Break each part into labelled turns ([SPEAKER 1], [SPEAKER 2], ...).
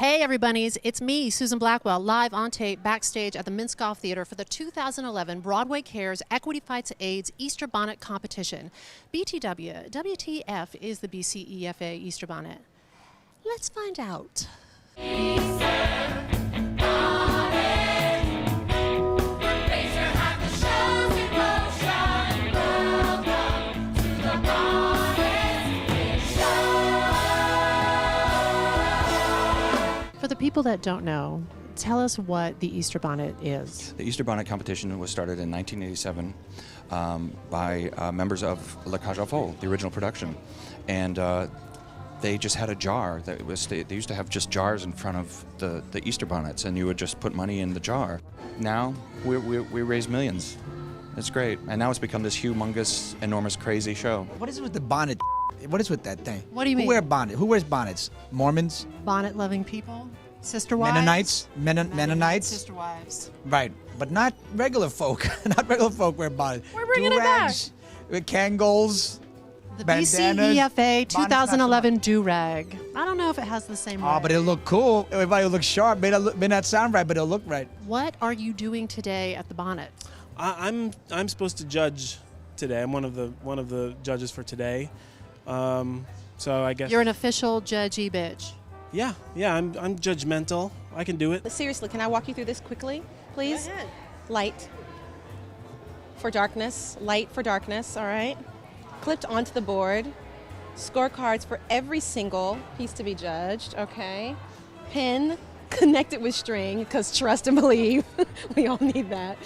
[SPEAKER 1] Hey everybodies, it's me, Susan Blackwell, live on tape backstage at the Minskoff Theater for the 2011 Broadway Cares Equity Fights AIDS Easter Bonnet Competition. BTW, WTF is the BC EFA Easter Bonnet? Let's find out. For the people that don't know, tell us what the Easter Bonnet is.
[SPEAKER 2] The Easter Bonnet Competition was started in 1987 by members of La Cage aux Folles, the original production. And they just had a jar. They used to have just jars in front of the Easter bonnets, and you would just put money in the jar. Now we raise millions. It's great. And now it's become this humongous, enormous, crazy show.
[SPEAKER 3] What is it with the bonnet? What is with that thing?
[SPEAKER 1] What do you mean?
[SPEAKER 3] Who wears bonnets? Mormons?
[SPEAKER 1] Bonnet-loving people? Sister wives?
[SPEAKER 3] Mennonites? Mennonites?
[SPEAKER 1] Sister wives.
[SPEAKER 3] Right, but not regular folk. Not regular folk wear bonnets.
[SPEAKER 1] We're bringing it back.
[SPEAKER 3] With Kangols,
[SPEAKER 1] The
[SPEAKER 3] bandanas.
[SPEAKER 1] BC EFA
[SPEAKER 3] Bonnets not so
[SPEAKER 1] 2011 do-rag. I don't know if it has the same
[SPEAKER 3] Oh,
[SPEAKER 1] rag.
[SPEAKER 3] but it'll look cool. Everybody will look sharp. May not sound right, but it'll look right.
[SPEAKER 1] What are you doing today at the bonnet?
[SPEAKER 4] I'm supposed to judge today. I'm one of the judges for today. So I guess
[SPEAKER 1] You're an official judgy bitch.
[SPEAKER 4] Yeah. I'm judgmental. I can do it.
[SPEAKER 5] Seriously, can I walk you through this quickly, please?
[SPEAKER 1] Go ahead.
[SPEAKER 5] Light for darkness, light for darkness, all right? Clipped onto the board. Scorecards for every single piece to be judged, okay? Pin connected with string, because trust and believe, we all need that.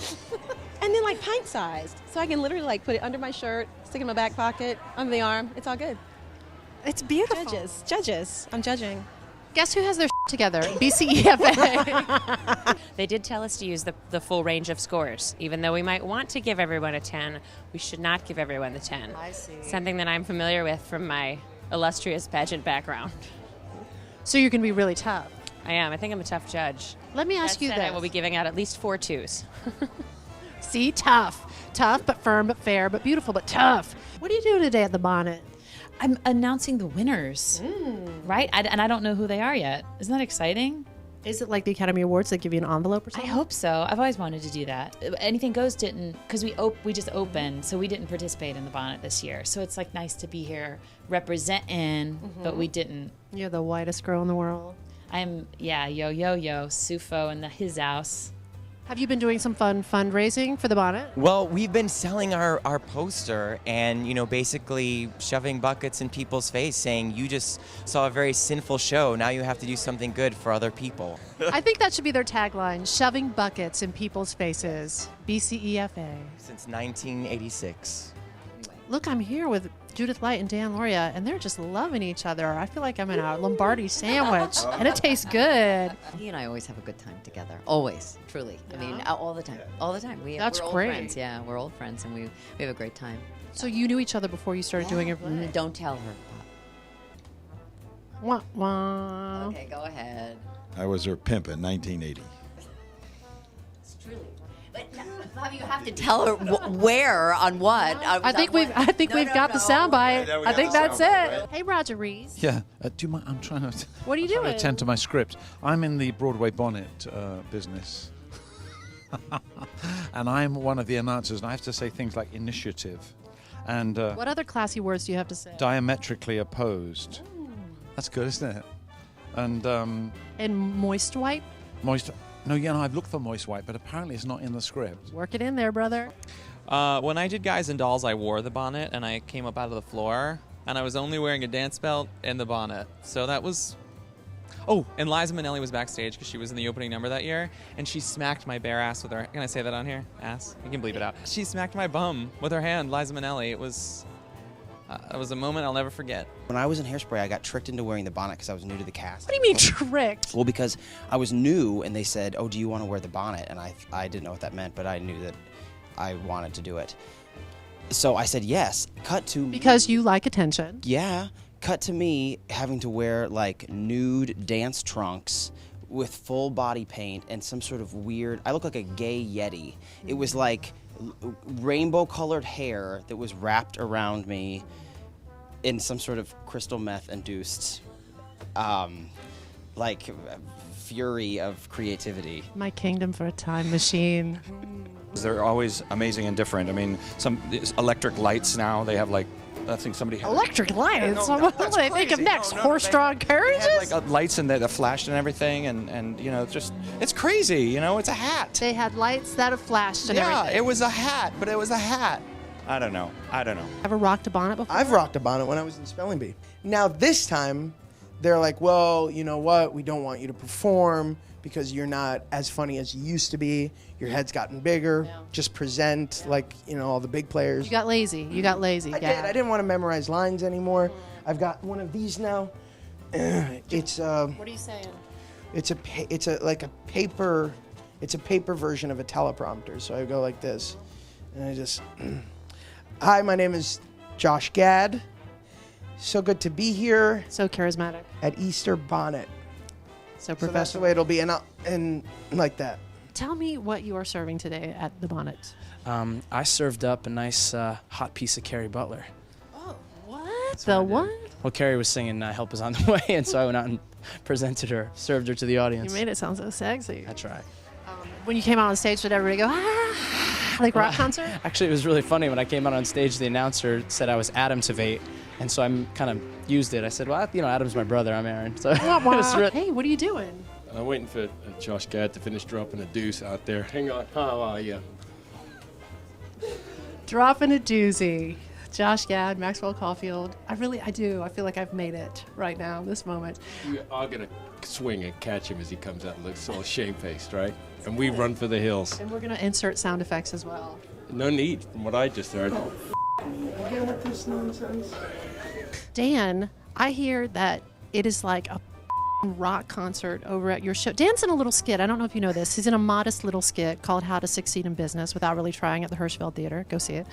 [SPEAKER 5] And then like pint-sized, so I can literally like put it under my shirt, stick it in my back pocket, under the arm. It's all good.
[SPEAKER 1] It's beautiful.
[SPEAKER 5] Judges. I'm judging.
[SPEAKER 1] Guess who has their together? BC EFA.
[SPEAKER 6] They did tell us to use the full range of scores. Even though we might want to give everyone a 10, we should not give everyone the 10.
[SPEAKER 1] I see.
[SPEAKER 6] Something that I'm familiar with from my illustrious pageant background.
[SPEAKER 1] So you're going to be really tough.
[SPEAKER 6] I am. I think I'm a tough judge.
[SPEAKER 1] Let me ask
[SPEAKER 6] That
[SPEAKER 1] you
[SPEAKER 6] said,
[SPEAKER 1] this.
[SPEAKER 6] I will be giving out at least 4 2s.
[SPEAKER 1] See, tough. Tough, but firm, but fair, but beautiful, but tough. What are you doing today at the bonnet?
[SPEAKER 7] I'm announcing the winners, right? And I don't know who they are yet. Isn't that exciting?
[SPEAKER 1] Is it like the Academy Awards that give you an envelope or
[SPEAKER 7] I
[SPEAKER 1] something?
[SPEAKER 7] hope so. I've always wanted to do that. Anything Goes didn't, because we just opened, so we didn't participate in the bonnet this year. So it's like nice to be here representing, but we didn't.
[SPEAKER 1] You're the whitest girl in the world.
[SPEAKER 7] I'm, Sufo in his house.
[SPEAKER 1] Have you been doing some fun fundraising for the bonnet?
[SPEAKER 8] Well, we've been selling our poster and, basically shoving buckets in people's face saying, you just saw a very sinful show. Now you have to do something good for other people.
[SPEAKER 1] I think that should be their tagline, shoving buckets in people's faces. BCEFA.
[SPEAKER 8] Since 1986.
[SPEAKER 1] Look, I'm here with Judith Light and Dan Loria, and they're just loving each other. I feel like I'm in a Lombardi sandwich, and it tastes good.
[SPEAKER 9] He and I always have a good time together. Always, truly. I mean, all the time. All the time.
[SPEAKER 1] That's
[SPEAKER 9] we're
[SPEAKER 1] great.
[SPEAKER 9] Old friends. Yeah, we're old friends, and we have a great time.
[SPEAKER 1] So you knew each other before you started doing it?
[SPEAKER 9] Don't tell her.
[SPEAKER 1] Wah, wah.
[SPEAKER 9] Okay, go ahead.
[SPEAKER 10] I was her pimp in 1980.
[SPEAKER 9] It's truly. But Bobby, you have to tell her where on what.
[SPEAKER 1] I think we've got the soundbite. I think that's it. Hey, Roger Rees.
[SPEAKER 11] Yeah, do you mind? I'm trying to.
[SPEAKER 1] What are you
[SPEAKER 11] I'm trying
[SPEAKER 1] doing?
[SPEAKER 11] to attend to my script. I'm in the Broadway bonnet business, and I'm one of the announcers, and I have to say things like initiative, and
[SPEAKER 1] What other classy words do you have to say?
[SPEAKER 11] diametrically opposed. That's good, isn't it? And
[SPEAKER 1] And moist wipe?
[SPEAKER 11] moist. No, I've looked for moist white, but apparently it's not in the script.
[SPEAKER 1] Work it in there, brother.
[SPEAKER 12] When I did Guys and Dolls, I wore the bonnet, and I came up out of the floor, and I was only wearing a dance belt and the bonnet. So that was... Oh, and Liza Minnelli was backstage because she was in the opening number that year, and she smacked my bare ass with her... Can I say that on here? Ass? You can bleep it out. She smacked my bum with her hand, Liza Minnelli. It was a moment I'll never forget.
[SPEAKER 13] When I was in Hairspray, I got tricked into wearing the bonnet because I was new to the cast.
[SPEAKER 1] What do you mean tricked?
[SPEAKER 13] Well, because I was new, and they said, oh, do you want to wear the bonnet? And I didn't know what that meant, but I knew that I wanted to do it. So I said yes. Cut to...
[SPEAKER 1] Because you like attention.
[SPEAKER 13] Yeah. Cut to me having to wear, like, nude dance trunks with full body paint and some sort of weird... I look like a gay Yeti. It was like rainbow-colored hair that was wrapped around me in some sort of crystal meth-induced like fury of creativity.
[SPEAKER 1] My kingdom for a time machine.
[SPEAKER 2] They're always amazing and different. I mean, some electric lights now, they have like, I think somebody had
[SPEAKER 1] Electric lights?
[SPEAKER 2] No,
[SPEAKER 1] What do they think of
[SPEAKER 2] crazy.
[SPEAKER 1] next?
[SPEAKER 2] No,
[SPEAKER 1] Horse-drawn
[SPEAKER 2] they
[SPEAKER 1] carriages?
[SPEAKER 2] had like lights and that flashed and everything, and you know, just, it's crazy, you know, it's a hat.
[SPEAKER 1] They had lights that have flashed and
[SPEAKER 2] Yeah,
[SPEAKER 1] everything.
[SPEAKER 2] it was a hat, but it was a hat. I don't know.
[SPEAKER 1] Ever rocked a bonnet before?
[SPEAKER 14] I've rocked a bonnet when I was in spelling bee. Now this time, they're like, well, you know what? We don't want you to perform because you're not as funny as you used to be. Your head's gotten bigger.
[SPEAKER 1] Yeah.
[SPEAKER 14] Just present like, you know, all the big players.
[SPEAKER 1] You got lazy. You got lazy.
[SPEAKER 14] I did. I didn't want to memorize lines anymore. I've got one of these now. It's
[SPEAKER 1] What are you saying?
[SPEAKER 14] it's a paper version of a teleprompter. So I go like this, and I just, hi, my name is Josh Gad. So good to be here.
[SPEAKER 1] So charismatic.
[SPEAKER 14] At Easter Bonnet.
[SPEAKER 1] So
[SPEAKER 14] So that's the
[SPEAKER 1] professional.
[SPEAKER 14] way it'll be, and like that.
[SPEAKER 1] Tell me what you are serving today at the bonnet.
[SPEAKER 15] I served up a nice hot piece of Carrie Butler.
[SPEAKER 1] What? The what?
[SPEAKER 15] Well, Carrie was singing Help Is On The Way, and so I went out and presented her, served her to the
[SPEAKER 1] You
[SPEAKER 15] audience.
[SPEAKER 1] made it sound so sexy.
[SPEAKER 15] I tried.
[SPEAKER 1] When you came out on stage, did everybody go, ah, like rock concert?
[SPEAKER 15] Actually, it was really funny. When I came out on stage, the announcer said I was Adam Tveit, and so I kind of used it. I said, well, you know, Adam's my brother. I'm Aaron. So it was
[SPEAKER 1] Hey, what are you doing?
[SPEAKER 16] I'm waiting for Josh Gad to finish dropping a deuce out there. Hang on. How are you?
[SPEAKER 1] Dropping a doozy. Josh Gad, Maxwell Caulfield. I do. I feel like I've made it right now, this moment.
[SPEAKER 16] We are going to swing and catch him as he comes out and looks all shamefaced, right? And we run for the hills.
[SPEAKER 1] And we're going to insert sound effects as well.
[SPEAKER 16] No need, from what I just heard.
[SPEAKER 14] Again with this nonsense.
[SPEAKER 1] Dan, I hear that it is like a rock concert over at your show. Dan's in a little skit. I don't know if you know this. He's in a modest little skit called How to Succeed in Business Without Really Trying at the Hirschfeld Theater. Go see it.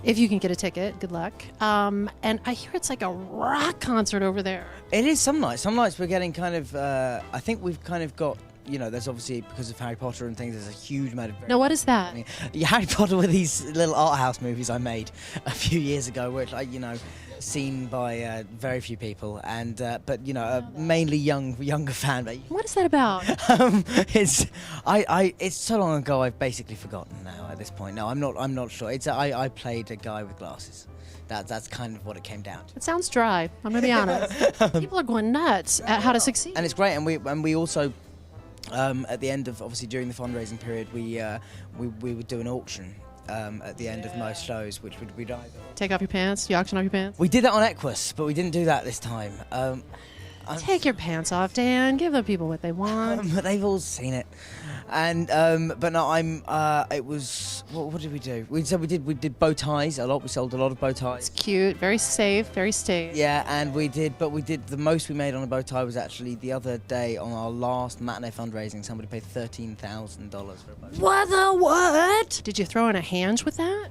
[SPEAKER 1] If you can get a ticket, good luck. And I hear it's like a rock concert over there.
[SPEAKER 17] It is some nights. Some nights we're getting kind of, I think we've kind of got, you know, there's obviously, because of Harry Potter and things, there's a huge amount of...
[SPEAKER 1] Now, what is that?
[SPEAKER 17] Harry Potter were these little art house movies I made a few years ago, which, you know, seen by very few people, and but you know, a mainly younger fan base.
[SPEAKER 1] What is that about?
[SPEAKER 17] It's so long ago I've basically forgotten now at this point. No, I'm not sure. I played a guy with glasses. That's kind of what it came down to.
[SPEAKER 1] It sounds dry. I'm gonna be honest. People are going nuts at How to Succeed.
[SPEAKER 17] And it's great, and we also. At the end of, obviously during the fundraising period, we would do an auction at the end of most shows, which would be either.
[SPEAKER 1] Take off your pants? You auction off your pants?
[SPEAKER 17] We did that on Equus, but we didn't do that this time.
[SPEAKER 1] Take your pants off, Dan. Give the people what they want.
[SPEAKER 17] But they've all seen it. And but no, it was what did we do? We did bow ties a lot. We sold a lot of bow ties.
[SPEAKER 1] It's cute, very safe, very staged.
[SPEAKER 17] Yeah, and we did the most we made on a bow tie was actually the other day on our last matinee fundraising. Somebody paid $13,000 for a bow tie.
[SPEAKER 1] What the what? Did you throw in a hand with that?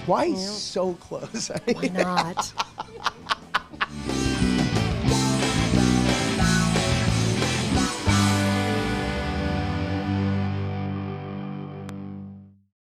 [SPEAKER 14] Why so close?
[SPEAKER 1] Why not?